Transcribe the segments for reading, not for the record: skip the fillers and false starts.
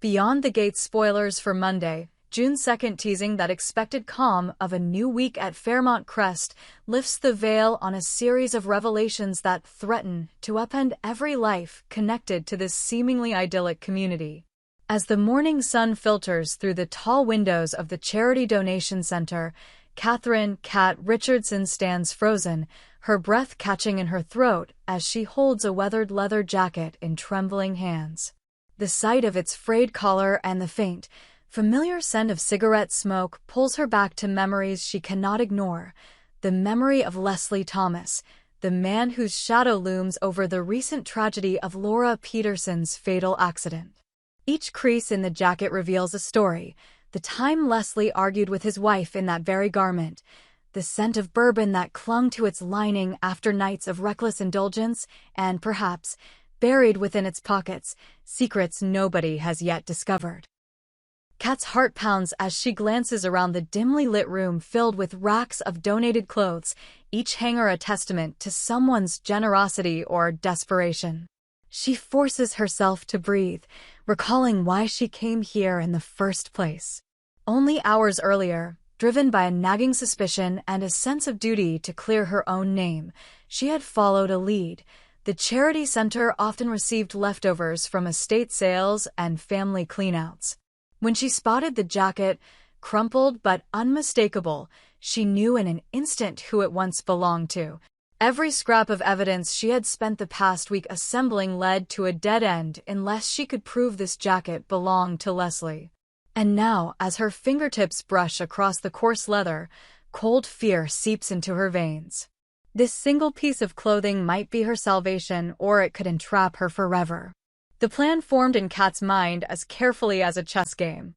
Beyond the Gates spoilers for Monday, June 2nd, teasing that expected calm of a new week at Fairmont Crest lifts the veil on a series of revelations that threaten to upend every life connected to this seemingly idyllic community. As the morning sun filters through the tall windows of the Charity Donation Center, Catherine "Cat" Richardson stands frozen, her breath catching in her throat as she holds a weathered leather jacket in trembling hands. The sight of its frayed collar and the faint, familiar scent of cigarette smoke pulls her back to memories she cannot ignore. The memory of Leslie Thomas, the man whose shadow looms over the recent tragedy of Laura Peterson's fatal accident. Each crease in the jacket reveals a story: the time Leslie argued with his wife in that very garment, the scent of bourbon that clung to its lining after nights of reckless indulgence, and perhaps, buried within its pockets, secrets nobody has yet discovered. Kat's heart pounds as she glances around the dimly lit room filled with racks of donated clothes, each hanger a testament to someone's generosity or desperation. She forces herself to breathe, recalling why she came here in the first place. Only hours earlier, driven by a nagging suspicion and a sense of duty to clear her own name, she had followed a lead. The charity center often received leftovers from estate sales and family cleanouts. When she spotted the jacket, crumpled but unmistakable, she knew in an instant who it once belonged to. Every scrap of evidence she had spent the past week assembling led to a dead end unless she could prove this jacket belonged to Leslie. And now, as her fingertips brush across the coarse leather, cold fear seeps into her veins. This single piece of clothing might be her salvation, or it could entrap her forever. The plan formed in Kat's mind as carefully as a chess game.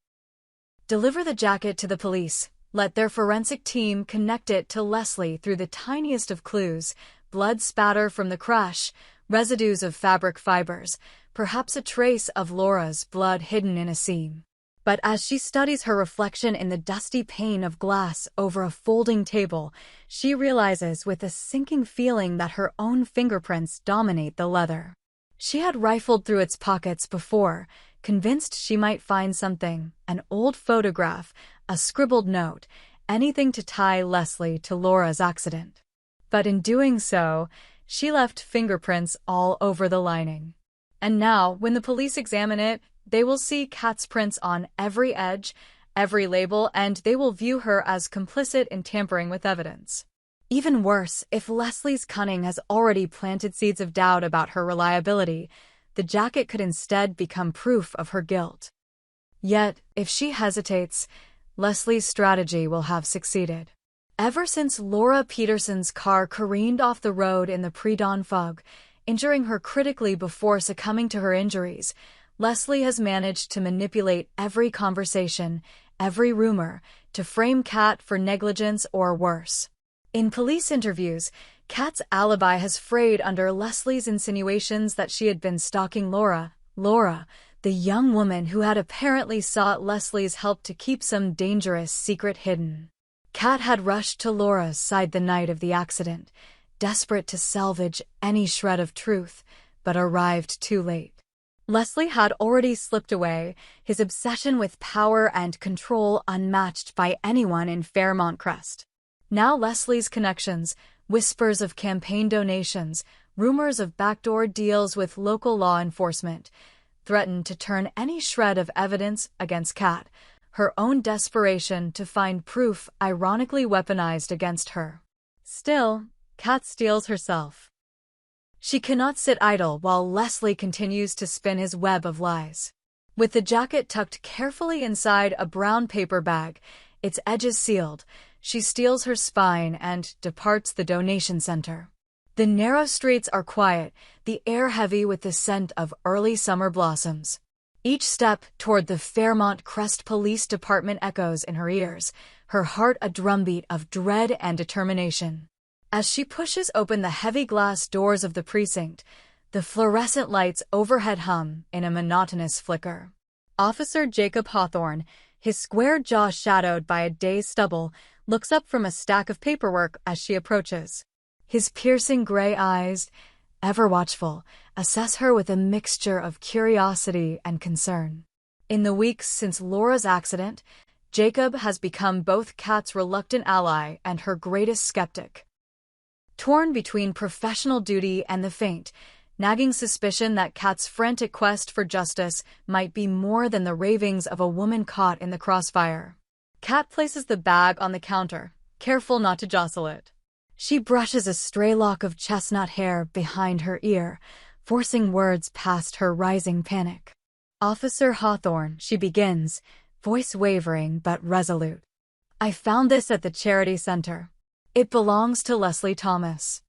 Deliver the jacket to the police. Let their forensic team connect it to Leslie through the tiniest of clues: blood spatter from the crash, residues of fabric fibers, perhaps a trace of Laura's blood hidden in a seam. But as she studies her reflection in the dusty pane of glass over a folding table, she realizes with a sinking feeling that her own fingerprints dominate the leather. She had rifled through its pockets before, convinced she might find something: an old photograph, a scribbled note, anything to tie Leslie to Laura's accident. But in doing so, she left fingerprints all over the lining. And now, when the police examine it, they will see Kat's prints on every edge, every label, and they will view her as complicit in tampering with evidence. Even worse, if Leslie's cunning has already planted seeds of doubt about her reliability, the jacket could instead become proof of her guilt. Yet, if she hesitates, Leslie's strategy will have succeeded. Ever since Laura Peterson's car careened off the road in the pre-dawn fog, injuring her critically before succumbing to her injuries, Leslie has managed to manipulate every conversation, every rumor, to frame Kat for negligence or worse. In police interviews, Kat's alibi has frayed under Leslie's insinuations that she had been stalking Laura, the young woman who had apparently sought Leslie's help to keep some dangerous secret hidden. Kat had rushed to Laura's side the night of the accident, desperate to salvage any shred of truth, but arrived too late. Leslie had already slipped away, his obsession with power and control unmatched by anyone in Fairmont Crest. Now Leslie's connections, whispers of campaign donations, rumors of backdoor deals with local law enforcement, threatened to turn any shred of evidence against Kat, her own desperation to find proof ironically weaponized against her. Still, Kat steels herself. She cannot sit idle while Leslie continues to spin his web of lies. With the jacket tucked carefully inside a brown paper bag, its edges sealed, she steels her spine and departs the donation center. The narrow streets are quiet, the air heavy with the scent of early summer blossoms. Each step toward the Fairmont Crest Police Department echoes in her ears, her heart a drumbeat of dread and determination. As she pushes open the heavy glass doors of the precinct, the fluorescent lights overhead hum in a monotonous flicker. Officer Jacob Hawthorne, his square jaw shadowed by a day's stubble, looks up from a stack of paperwork as she approaches. His piercing gray eyes, ever watchful, assess her with a mixture of curiosity and concern. In the weeks since Laura's accident, Jacob has become both Kat's reluctant ally and her greatest skeptic. Torn between professional duty and the faint, nagging suspicion that Kat's frantic quest for justice might be more than the ravings of a woman caught in the crossfire. Kat places the bag on the counter, careful not to jostle it. She brushes a stray lock of chestnut hair behind her ear, forcing words past her rising panic. "Officer Hawthorne," she begins, voice wavering but resolute. "I found this at the charity center. It belongs to Leslie Thomas.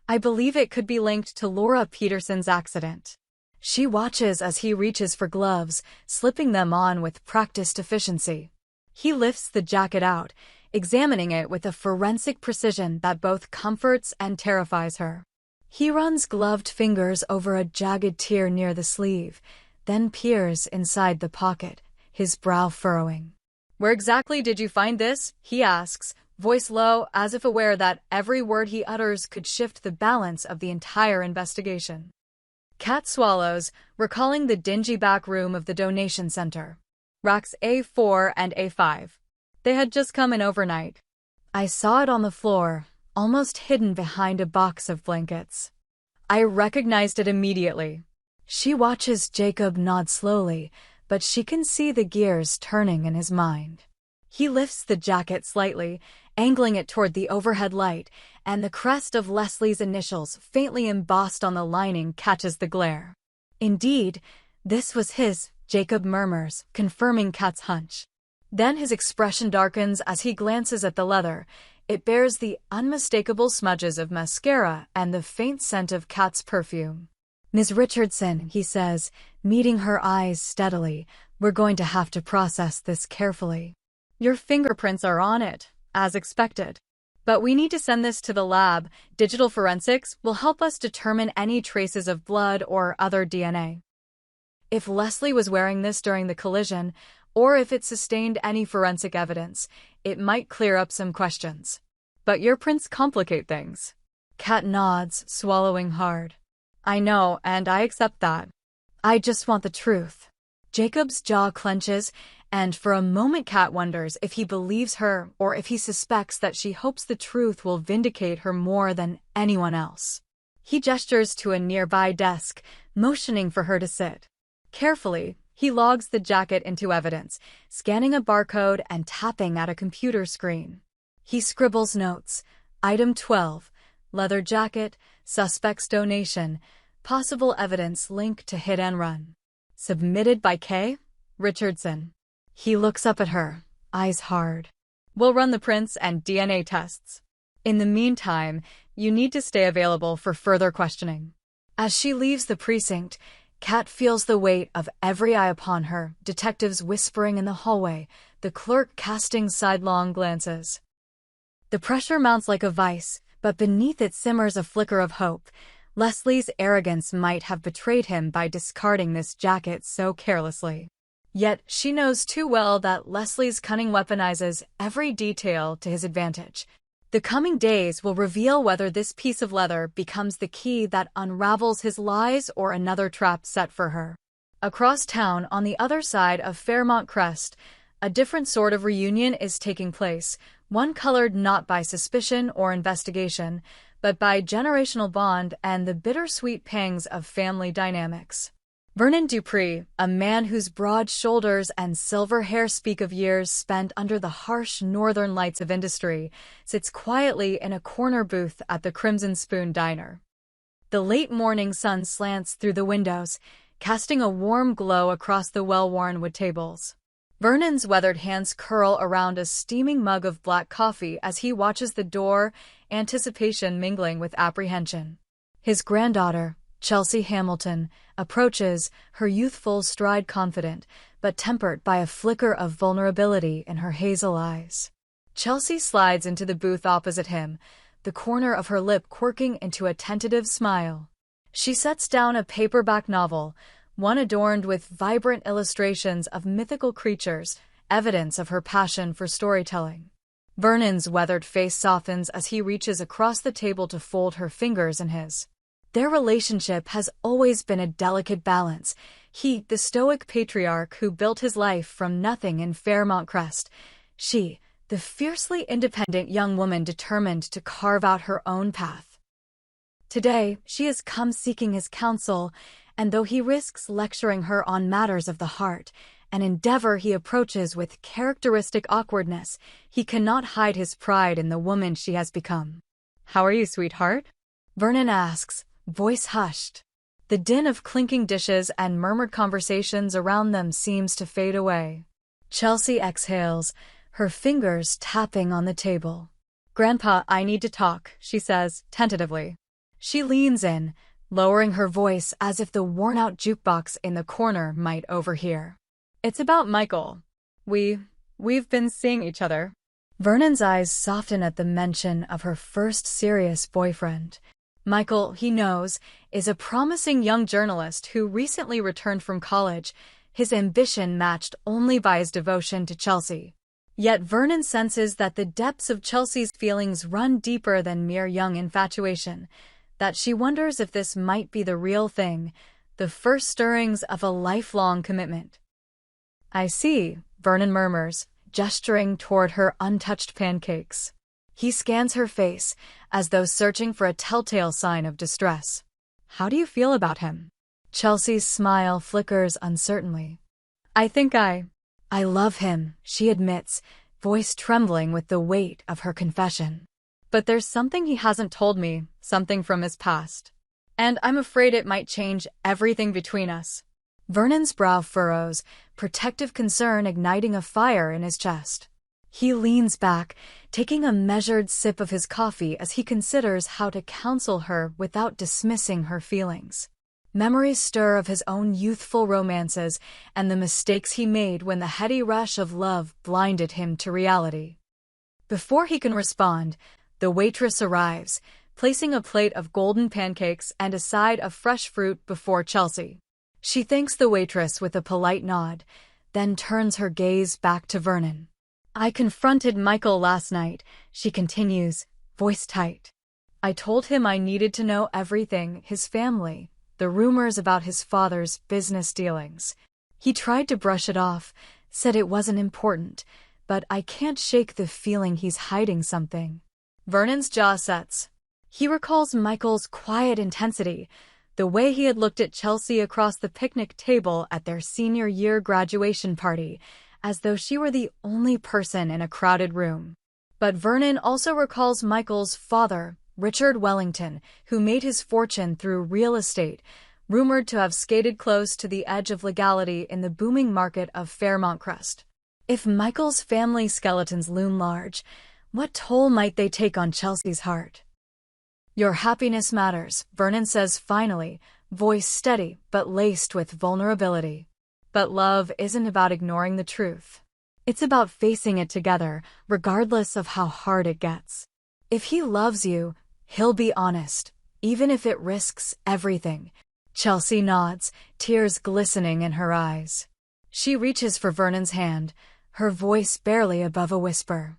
I believe it could be linked to Laura Peterson's accident." She watches as he reaches for gloves, slipping them on with practiced efficiency. He lifts the jacket out, examining it with a forensic precision that both comforts and terrifies her. He runs gloved fingers over a jagged tear near the sleeve, then peers inside the pocket, his brow furrowing. "Where exactly did you find this?" he asks, voice low, as if aware that every word he utters could shift the balance of the entire investigation. Kat swallows, recalling the dingy back room of the donation center. Racks A4 and A5. They had just come in overnight. "I saw it on the floor, almost hidden behind a box of blankets. I recognized it immediately." She watches Jacob nod slowly, but she can see the gears turning in his mind. He lifts the jacket slightly, angling it toward the overhead light, and the crest of Leslie's initials faintly embossed on the lining catches the glare. "Indeed, this was his," Jacob murmurs, confirming Kat's hunch. Then his expression darkens as he glances at the leather. It bears the unmistakable smudges of mascara and the faint scent of Kat's perfume. "Ms. Richardson," he says, meeting her eyes steadily, "we're going to have to process this carefully. Your fingerprints are on it, as expected. But we need to send this to the lab. Digital forensics will help us determine any traces of blood or other DNA. If Leslie was wearing this during the collision, or if it sustained any forensic evidence, it might clear up some questions. But your prints complicate things." Kat nods, swallowing hard. "I know, and I accept that. I just want the truth." Jacob's jaw clenches, and for a moment Kat wonders if he believes her or if he suspects that she hopes the truth will vindicate her more than anyone else. He gestures to a nearby desk, motioning for her to sit. Carefully, he logs the jacket into evidence, scanning a barcode and tapping at a computer screen. He scribbles notes. Item 12, leather jacket, suspect's donation, possible evidence link to hit and run. Submitted by K. Richardson. He looks up at her, eyes hard. "We'll run the prints and DNA tests. In the meantime, you need to stay available for further questioning." As she leaves the precinct, Kat feels the weight of every eye upon her, detectives whispering in the hallway, the clerk casting sidelong glances. The pressure mounts like a vice, but beneath it simmers a flicker of hope. Leslie's arrogance might have betrayed him by discarding this jacket so carelessly. Yet she knows too well that Leslie's cunning weaponizes every detail to his advantage. The coming days will reveal whether this piece of leather becomes the key that unravels his lies or another trap set for her. Across town, on the other side of Fairmont Crest, a different sort of reunion is taking place, one colored not by suspicion or investigation, but by generational bond and the bittersweet pangs of family dynamics. Vernon Dupree, a man whose broad shoulders and silver hair speak of years spent under the harsh northern lights of industry, sits quietly in a corner booth at the Crimson Spoon Diner. The late morning sun slants through the windows, casting a warm glow across the well-worn wood tables. Vernon's weathered hands curl around a steaming mug of black coffee as he watches the door, anticipation mingling with apprehension. His granddaughter, Chelsea Hamilton, approaches, her youthful stride confident, but tempered by a flicker of vulnerability in her hazel eyes. Chelsea slides into the booth opposite him, the corner of her lip quirking into a tentative smile. She sets down a paperback novel, one adorned with vibrant illustrations of mythical creatures, evidence of her passion for storytelling. Vernon's weathered face softens as he reaches across the table to fold her fingers in his. Their relationship has always been a delicate balance. He, the stoic patriarch who built his life from nothing in Fairmont Crest. She, the fiercely independent young woman determined to carve out her own path. Today, she has come seeking his counsel, and though he risks lecturing her on matters of the heart, an endeavor he approaches with characteristic awkwardness, he cannot hide his pride in the woman she has become. "How are you, sweetheart?" Vernon asks, voice hushed. The din of clinking dishes and murmured conversations around them seems to fade away. Chelsea exhales, her fingers tapping on the table. "Grandpa, I need to talk," she says, tentatively. She leans in, lowering her voice as if the worn-out jukebox in the corner might overhear. "It's about Michael. We've been seeing each other." Vernon's eyes soften at the mention of her first serious boyfriend. Michael, he knows, is a promising young journalist who recently returned from college, his ambition matched only by his devotion to Chelsea. Yet Vernon senses that the depths of Chelsea's feelings run deeper than mere young infatuation, that she wonders if this might be the real thing, the first stirrings of a lifelong commitment. "I see," Vernon murmurs, gesturing toward her untouched pancakes. He scans her face, as though searching for a telltale sign of distress. "How do you feel about him?" Chelsea's smile flickers uncertainly. "I think I love him," she admits, voice trembling with the weight of her confession. "But there's something he hasn't told me, something from his past. And I'm afraid it might change everything between us." Vernon's brow furrows, protective concern igniting a fire in his chest. He leans back, taking a measured sip of his coffee as he considers how to counsel her without dismissing her feelings. Memories stir of his own youthful romances and the mistakes he made when the heady rush of love blinded him to reality. Before he can respond, the waitress arrives, placing a plate of golden pancakes and a side of fresh fruit before Chelsea. She thanks the waitress with a polite nod, then turns her gaze back to Vernon. "I confronted Michael last night," she continues, voice tight. "I told him I needed to know everything, his family, the rumors about his father's business dealings. He tried to brush it off, said it wasn't important, but I can't shake the feeling he's hiding something." Vernon's jaw sets. He recalls Michael's quiet intensity, the way he had looked at Chelsea across the picnic table at their senior year graduation party, as though she were the only person in a crowded room. But Vernon also recalls Michael's father, Richard Wellington, who made his fortune through real estate, rumored to have skated close to the edge of legality in the booming market of Fairmont Crest. If Michael's family skeletons loom large, what toll might they take on Chelsea's heart? "Your happiness matters," Vernon says finally, voice steady but laced with vulnerability. "But love isn't about ignoring the truth. It's about facing it together, regardless of how hard it gets. If he loves you, he'll be honest, even if it risks everything." Chelsea nods, tears glistening in her eyes. She reaches for Vernon's hand, her voice barely above a whisper.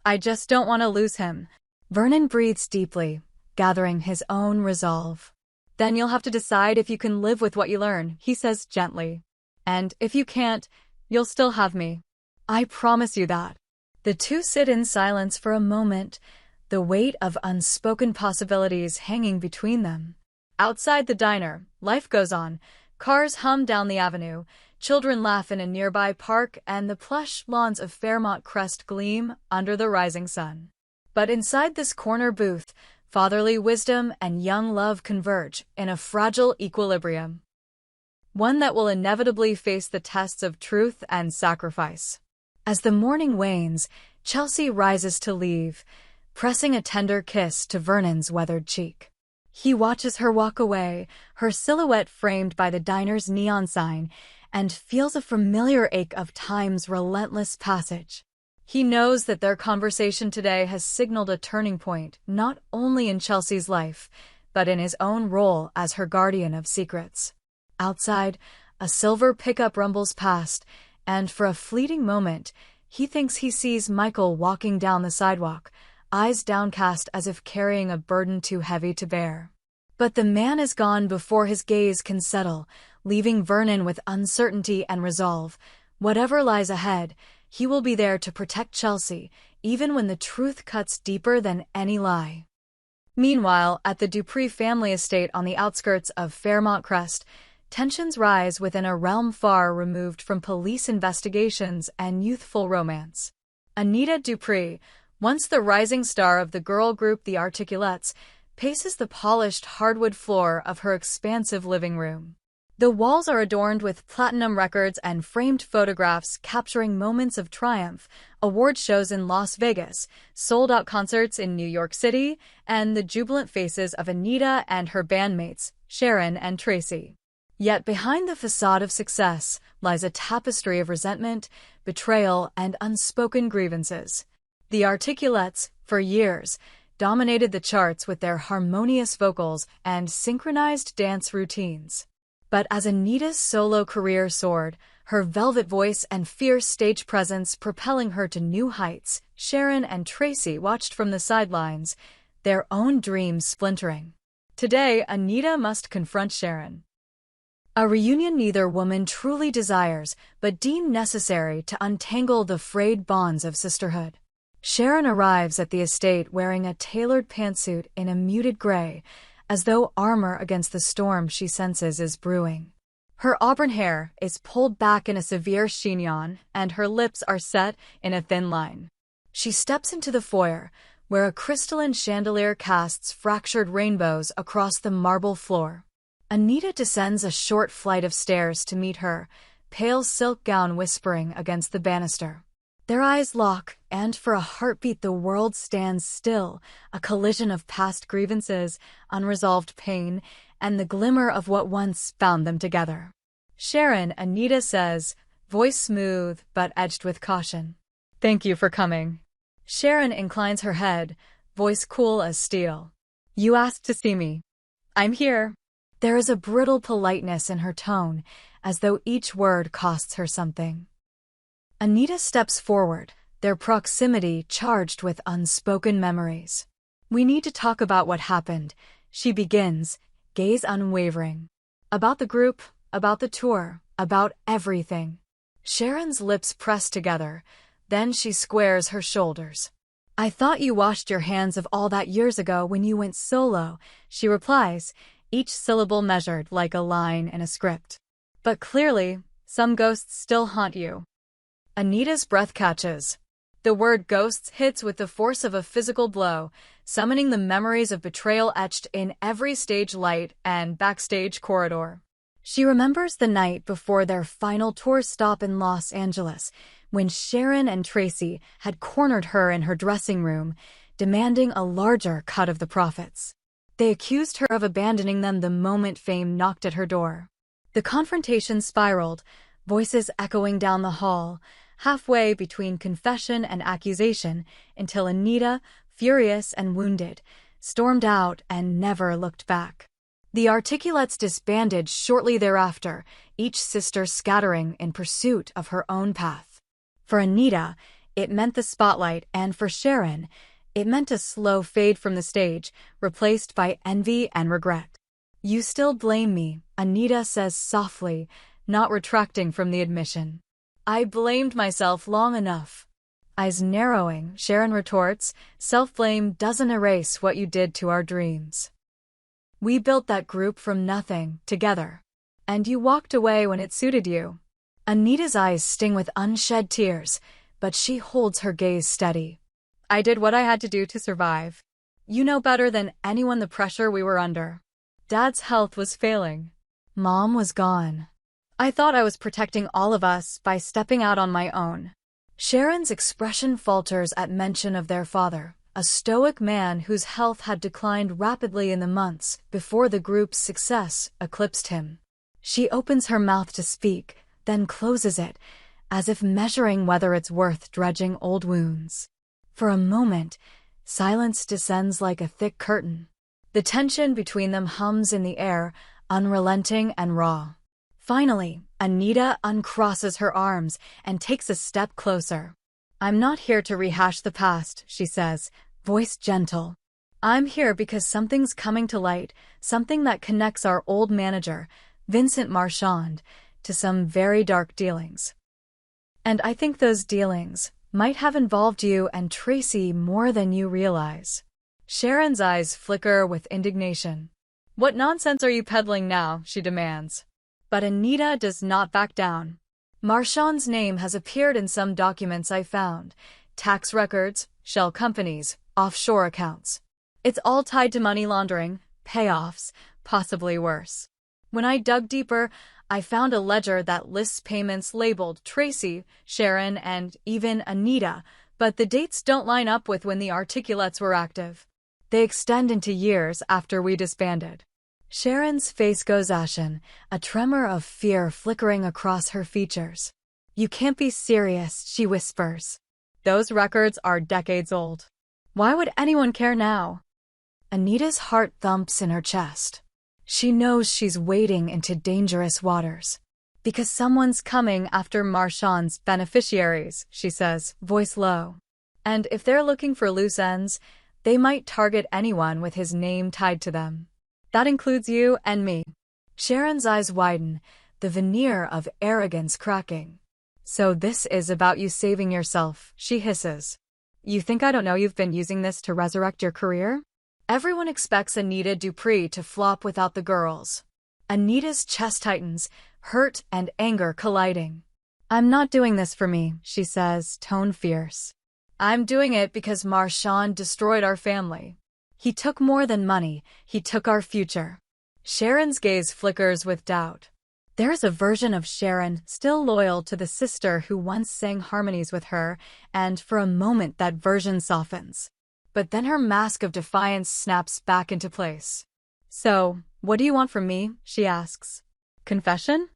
"I just don't want to lose him." Vernon breathes deeply, gathering his own resolve. "Then you'll have to decide if you can live with what you learn," he says gently. "And if you can't, you'll still have me. I promise you that." The two sit in silence for a moment, the weight of unspoken possibilities hanging between them. Outside the diner, life goes on. Cars hum down the avenue, children laugh in a nearby park, and the plush lawns of Fairmont Crest gleam under the rising sun. But inside this corner booth, fatherly wisdom and young love converge in a fragile equilibrium. One that will inevitably face the tests of truth and sacrifice. As the morning wanes, Chelsea rises to leave, pressing a tender kiss to Vernon's weathered cheek. He watches her walk away, her silhouette framed by the diner's neon sign, and feels a familiar ache of time's relentless passage. He knows that their conversation today has signaled a turning point, not only in Chelsea's life, but in his own role as her guardian of secrets. Outside, a silver pickup rumbles past, and for a fleeting moment, he thinks he sees Michael walking down the sidewalk, eyes downcast as if carrying a burden too heavy to bear. But the man is gone before his gaze can settle, leaving Vernon with uncertainty and resolve. Whatever lies ahead, he will be there to protect Chelsea, even when the truth cuts deeper than any lie. Meanwhile, at the Dupree family estate on the outskirts of Fairmont Crest, tensions rise within a realm far removed from police investigations and youthful romance. Anita Dupree, once the rising star of the girl group The Articulettes, paces the polished hardwood floor of her expansive living room. The walls are adorned with platinum records and framed photographs capturing moments of triumph, award shows in Las Vegas, sold-out concerts in New York City, and the jubilant faces of Anita and her bandmates, Sharon and Tracy. Yet behind the facade of success lies a tapestry of resentment, betrayal, and unspoken grievances. The Articulettes, for years, dominated the charts with their harmonious vocals and synchronized dance routines. But as Anita's solo career soared, her velvet voice and fierce stage presence propelling her to new heights, Sharon and Tracy watched from the sidelines, their own dreams splintering. Today, Anita must confront Sharon. A reunion neither woman truly desires, but deemed necessary to untangle the frayed bonds of sisterhood. Sharon arrives at the estate wearing a tailored pantsuit in a muted gray, as though armor against the storm she senses is brewing. Her auburn hair is pulled back in a severe chignon, and her lips are set in a thin line. She steps into the foyer, where a crystalline chandelier casts fractured rainbows across the marble floor. Anita descends a short flight of stairs to meet her, pale silk gown whispering against the banister. Their eyes lock, and for a heartbeat the world stands still, a collision of past grievances, unresolved pain, and the glimmer of what once bound them together. Sharon, Anita says, voice smooth but edged with caution. "Thank you for coming." Sharon inclines her head, voice cool as steel. "You asked to see me. I'm here." There is a brittle politeness in her tone, as though each word costs her something. Anita steps forward, their proximity charged with unspoken memories. "We need to talk about what happened," she begins, gaze unwavering. "About the group, about the tour, about everything." Sharon's lips press together, then she squares her shoulders. "I thought you washed your hands of all that years ago when you went solo," she replies, each syllable measured like a line in a script. "But clearly, some ghosts still haunt you." Anita's breath catches. The word ghosts hits with the force of a physical blow, summoning the memories of betrayal etched in every stage light and backstage corridor. She remembers the night before their final tour stop in Los Angeles, when Sharon and Tracy had cornered her in her dressing room, demanding a larger cut of the profits. They accused her of abandoning them the moment fame knocked at her door. The confrontation spiraled, voices echoing down the hall, halfway between confession and accusation, until Anita, furious and wounded, stormed out and never looked back. The Articulettes disbanded shortly thereafter, each sister scattering in pursuit of her own path. For Anita, it meant the spotlight, and for Sharon, it meant a slow fade from the stage, replaced by envy and regret. "You still blame me," Anita says softly, not retracting from the admission. "I blamed myself long enough." Eyes narrowing, Sharon retorts, "Self-blame doesn't erase what you did to our dreams. We built that group from nothing, together. And you walked away when it suited you." Anita's eyes sting with unshed tears, but she holds her gaze steady. "I did what I had to do to survive. You know better than anyone the pressure we were under. Dad's health was failing. Mom was gone. I thought I was protecting all of us by stepping out on my own." Sharon's expression falters at mention of their father, a stoic man whose health had declined rapidly in the months before the group's success eclipsed him. She opens her mouth to speak, then closes it, as if measuring whether it's worth dredging old wounds. For a moment, silence descends like a thick curtain. The tension between them hums in the air, unrelenting and raw. Finally, Anita uncrosses her arms and takes a step closer. "I'm not here to rehash the past," she says, voice gentle. I'm here because something's coming to light, something that connects our old manager, Vincent Marchand, to some very dark dealings. And I think those dealings might have involved you and Tracy more than you realize. Sharon's eyes flicker with indignation. What nonsense are you peddling now? She demands. But Anita does not back down. Marchand's name has appeared in some documents I found. Tax records, shell companies, offshore accounts. It's all tied to money laundering, payoffs, possibly worse. When I dug deeper, I found a ledger that lists payments labeled Tracy, Sharon, and even Anita, but the dates don't line up with when the articulates were active. They extend into years after we disbanded. Sharon's face goes ashen, a tremor of fear flickering across her features. You can't be serious, she whispers. Those records are decades old. Why would anyone care now? Anita's heart thumps in her chest. She knows she's wading into dangerous waters. Because someone's coming after Marchand's beneficiaries, she says, voice low. And if they're looking for loose ends, they might target anyone with his name tied to them. That includes you and me. Sharon's eyes widen, the veneer of arrogance cracking. So this is about you saving yourself, she hisses. You think I don't know you've been using this to resurrect your career? Everyone expects Anita Dupree to flop without the girls. Anita's chest tightens, hurt and anger colliding. I'm not doing this for me, she says, tone fierce. I'm doing it because Marchand destroyed our family. He took more than money, he took our future. Sharon's gaze flickers with doubt. There's a version of Sharon still loyal to the sister who once sang harmonies with her, and for a moment that version softens. But then her mask of defiance snaps back into place. So, what do you want from me? She asks. Confession?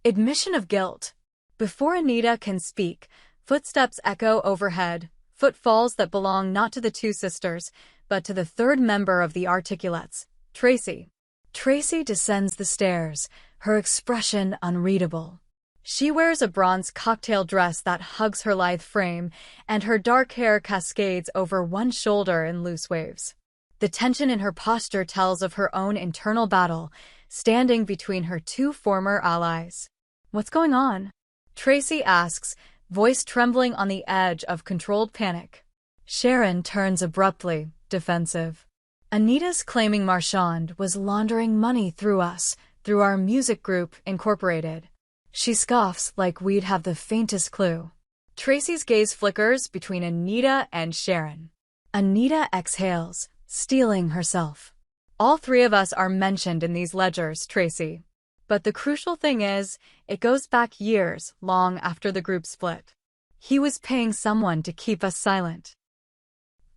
Admission of guilt. Before Anita can speak, footsteps echo overhead, footfalls that belong not to the two sisters, but to the third member of the articulates, Tracy. Tracy descends the stairs, her expression unreadable. She wears a bronze cocktail dress that hugs her lithe frame, and her dark hair cascades over one shoulder in loose waves. The tension in her posture tells of her own internal battle, standing between her two former allies. What's going on? Tracy asks, voice trembling on the edge of controlled panic. Sharon turns abruptly, defensive. Anita's claiming Marchand was laundering money through us, through our music group, Incorporated. She scoffs like we'd have the faintest clue. Tracy's gaze flickers between Anita and Sharon. Anita exhales, steeling herself. All three of us are mentioned in these ledgers, Tracy. But the crucial thing is, it goes back years, long after the group split. He was paying someone to keep us silent.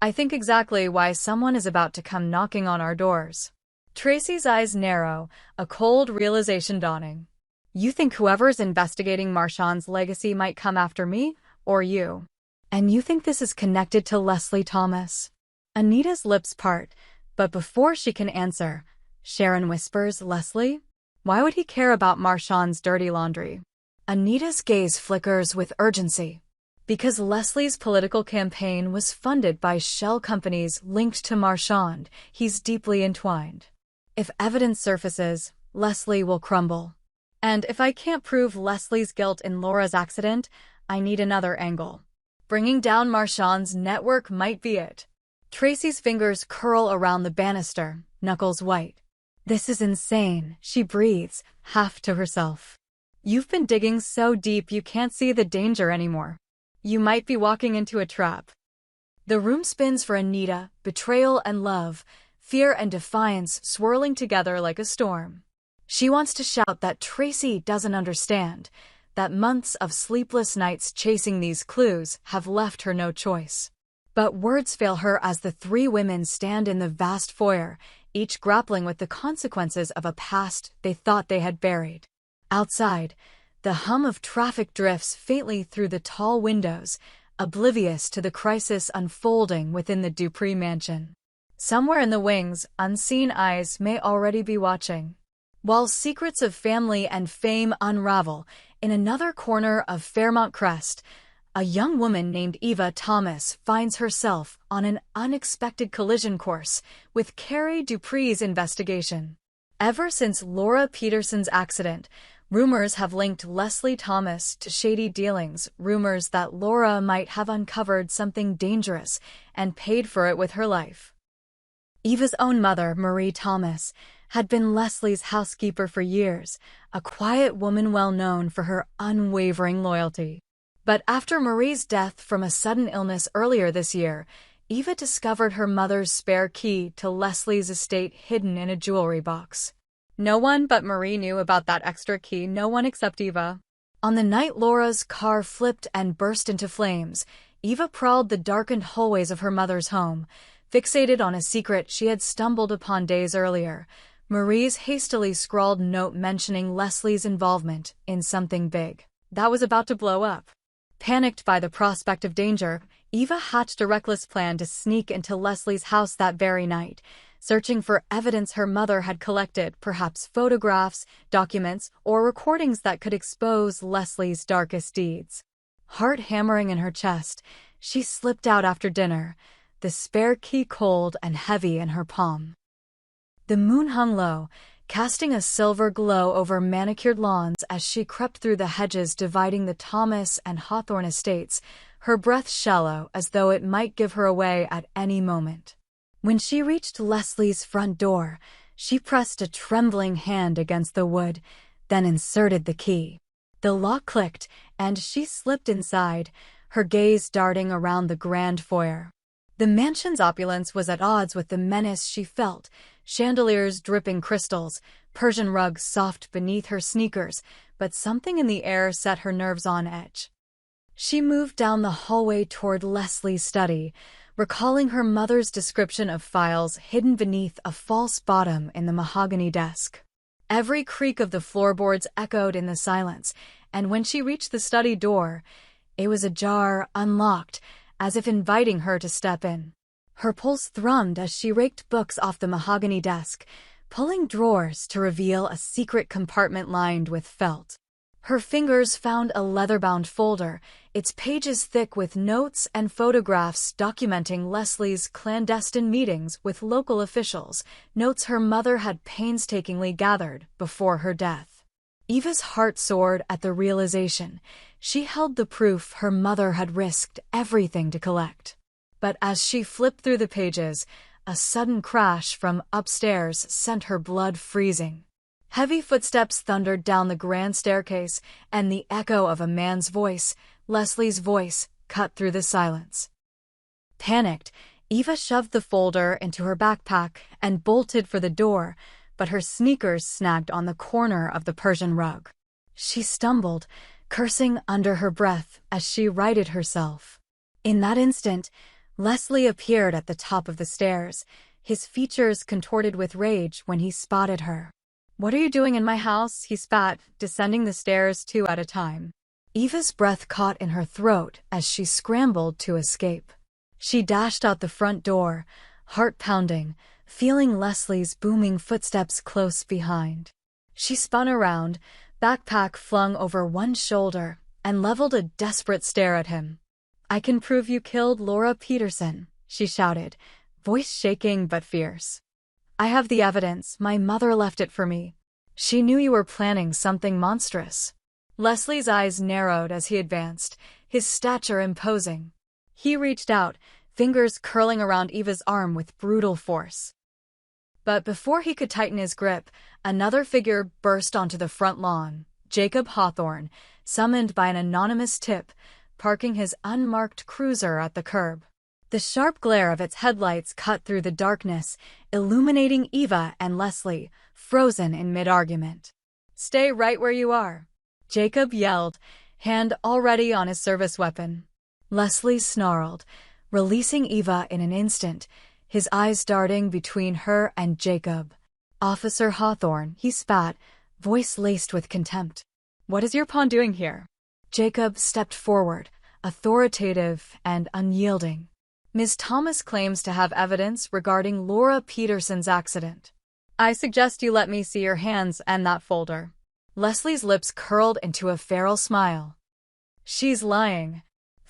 I think exactly why someone is about to come knocking on our doors. Tracy's eyes narrow, a cold realization dawning. You think whoever's investigating Marchand's legacy might come after me, or you? And you think this is connected to Leslie Thomas? Anita's lips part, but before she can answer, Sharon whispers, Leslie? Why would he care about Marchand's dirty laundry? Anita's gaze flickers with urgency. Because Leslie's political campaign was funded by shell companies linked to Marchand, he's deeply entwined. If evidence surfaces, Leslie will crumble. And if I can't prove Leslie's guilt in Laura's accident, I need another angle. Bringing down Marchand's network might be it. Tracy's fingers curl around the banister, knuckles white. This is insane, she breathes, half to herself. You've been digging so deep you can't see the danger anymore. You might be walking into a trap. The room spins for Anita, betrayal and love, fear and defiance swirling together like a storm. She wants to shout that Tracy doesn't understand, that months of sleepless nights chasing these clues have left her no choice. But words fail her as the three women stand in the vast foyer, each grappling with the consequences of a past they thought they had buried. Outside, the hum of traffic drifts faintly through the tall windows, oblivious to the crisis unfolding within the Dupree mansion. Somewhere in the wings, unseen eyes may already be watching. While secrets of family and fame unravel, in another corner of Fairmont Crest, A young woman named Eva Thomas finds herself on an unexpected collision course with Carrie Dupree's investigation. Ever since Laura Peterson's accident, rumors have linked Leslie Thomas to shady dealings, rumors that Laura might have uncovered something dangerous and paid for it with her life. Eva's own mother, Marie Thomas, had been Leslie's housekeeper for years, a quiet woman well known for her unwavering loyalty. But after Marie's death from a sudden illness earlier this year, Eva discovered her mother's spare key to Leslie's estate hidden in a jewelry box. No one but Marie knew about that extra key, no one except Eva. On the night Laura's car flipped and burst into flames, Eva prowled the darkened hallways of her mother's home, fixated on a secret she had stumbled upon days earlier, Marie's hastily scrawled note mentioning Leslie's involvement in something big that was about to blow up. Panicked by the prospect of danger, Eva hatched a reckless plan to sneak into Leslie's house that very night, searching for evidence her mother had collected, perhaps photographs, documents, or recordings that could expose Leslie's darkest deeds. Heart hammering in her chest, she slipped out after dinner, the spare key cold and heavy in her palm. The moon hung low, casting a silver glow over manicured lawns as she crept through the hedges dividing the Thomas and Hawthorne estates, her breath shallow as though it might give her away at any moment. When she reached Leslie's front door, she pressed a trembling hand against the wood, then inserted the key. The lock clicked, and she slipped inside, her gaze darting around the grand foyer. The mansion's opulence was at odds with the menace she felt, chandeliers dripping crystals, Persian rugs soft beneath her sneakers, but something in the air set her nerves on edge. She moved down the hallway toward Leslie's study, recalling her mother's description of files hidden beneath a false bottom in the mahogany desk. Every creak of the floorboards echoed in the silence, and when she reached the study door, it was ajar, unlocked, as if inviting her to step in. Her pulse thrummed as she raked books off the mahogany desk, pulling drawers to reveal a secret compartment lined with felt. Her fingers found a leather-bound folder, its pages thick with notes and photographs documenting Leslie's clandestine meetings with local officials, notes her mother had painstakingly gathered before her death. Eva's heart soared at the realization. She held the proof her mother had risked everything to collect. But as she flipped through the pages, a sudden crash from upstairs sent her blood freezing. Heavy footsteps thundered down the grand staircase, and the echo of a man's voice, Leslie's voice, cut through the silence. Panicked, Eva shoved the folder into her backpack and bolted for the door, but her sneakers snagged on the corner of the Persian rug. She stumbled, cursing under her breath as she righted herself. In that instant, Leslie appeared at the top of the stairs, his features contorted with rage when he spotted her. "What are you doing in my house?" he spat, descending the stairs 2 at a time. Eva's breath caught in her throat as she scrambled to escape. She dashed out the front door, heart pounding, feeling Leslie's booming footsteps close behind. She spun around, backpack flung over one shoulder, and leveled a desperate stare at him. "I can prove you killed Laura Peterson," she shouted, voice shaking but fierce. "I have the evidence. My mother left it for me. She knew you were planning something monstrous." Leslie's eyes narrowed as he advanced, his stature imposing. He reached out, fingers curling around Eva's arm with brutal force. But before he could tighten his grip, another figure burst onto the front lawn, Jacob Hawthorne, summoned by an anonymous tip, parking his unmarked cruiser at the curb. The sharp glare of its headlights cut through the darkness, illuminating Eva and Leslie, frozen in mid-argument. "Stay right where you are," Jacob yelled, hand already on his service weapon. Leslie snarled, releasing Eva in an instant, his eyes darting between her and Jacob. "Officer Hawthorne," he spat, voice laced with contempt. "What is your pawn doing here?" Jacob stepped forward, authoritative and unyielding. "Ms. Thomas claims to have evidence regarding Laura Peterson's accident. I suggest you let me see your hands and that folder." Leslie's lips curled into a feral smile. "She's lying."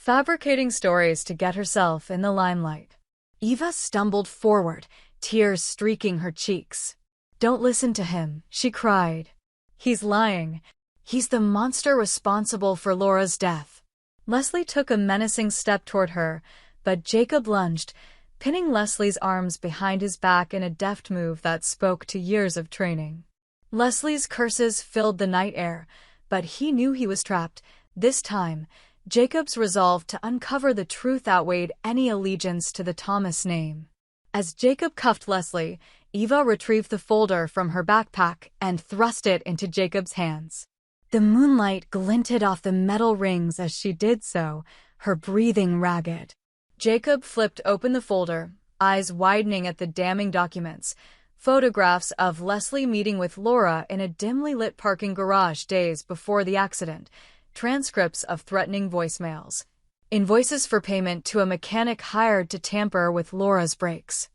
fabricating stories to get herself in the limelight. Eva stumbled forward, tears streaking her cheeks. "Don't listen to him," she cried. "He's lying. He's the monster responsible for Laura's death." Leslie took a menacing step toward her, but Jacob lunged, pinning Leslie's arms behind his back in a deft move that spoke to years of training. Leslie's curses filled the night air, but he knew he was trapped. This time, Jacob's resolve to uncover the truth outweighed any allegiance to the Thomas name. As Jacob cuffed Leslie, Eva retrieved the folder from her backpack and thrust it into Jacob's hands. The moonlight glinted off the metal rings as she did so, her breathing ragged. Jacob flipped open the folder, eyes widening at the damning documents. Photographs of Leslie meeting with Laura in a dimly lit parking garage days before the accident. Transcripts of threatening voicemails. Invoices for payment to a mechanic hired to tamper with Laura's brakes.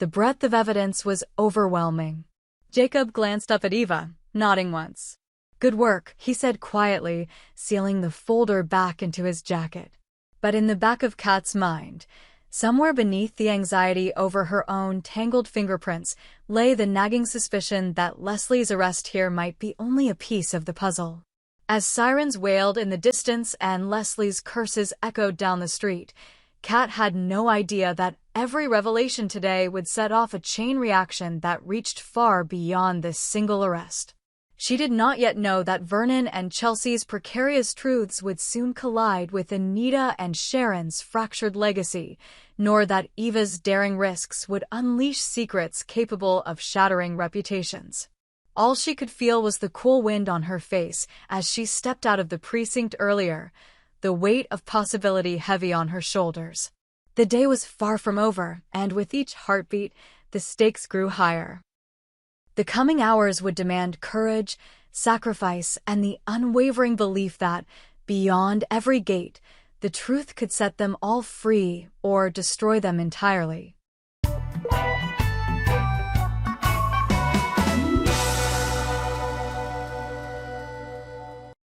The breadth of evidence was overwhelming. Jacob glanced up at Eva, nodding once. "Good work," he said quietly, sealing the folder back into his jacket. But in the back of Kat's mind, somewhere beneath the anxiety over her own tangled fingerprints, lay the nagging suspicion that Leslie's arrest here might be only a piece of the puzzle. As sirens wailed in the distance and Leslie's curses echoed down the street, Kat had no idea that every revelation today would set off a chain reaction that reached far beyond this single arrest. She did not yet know that Vernon and Chelsea's precarious truths would soon collide with Anita and Sharon's fractured legacy, nor that Eva's daring risks would unleash secrets capable of shattering reputations. All she could feel was the cool wind on her face as she stepped out of the precinct earlier, the weight of possibility heavy on her shoulders. The day was far from over, and with each heartbeat, the stakes grew higher. The coming hours would demand courage, sacrifice, and the unwavering belief that, beyond every gate, the truth could set them all free or destroy them entirely.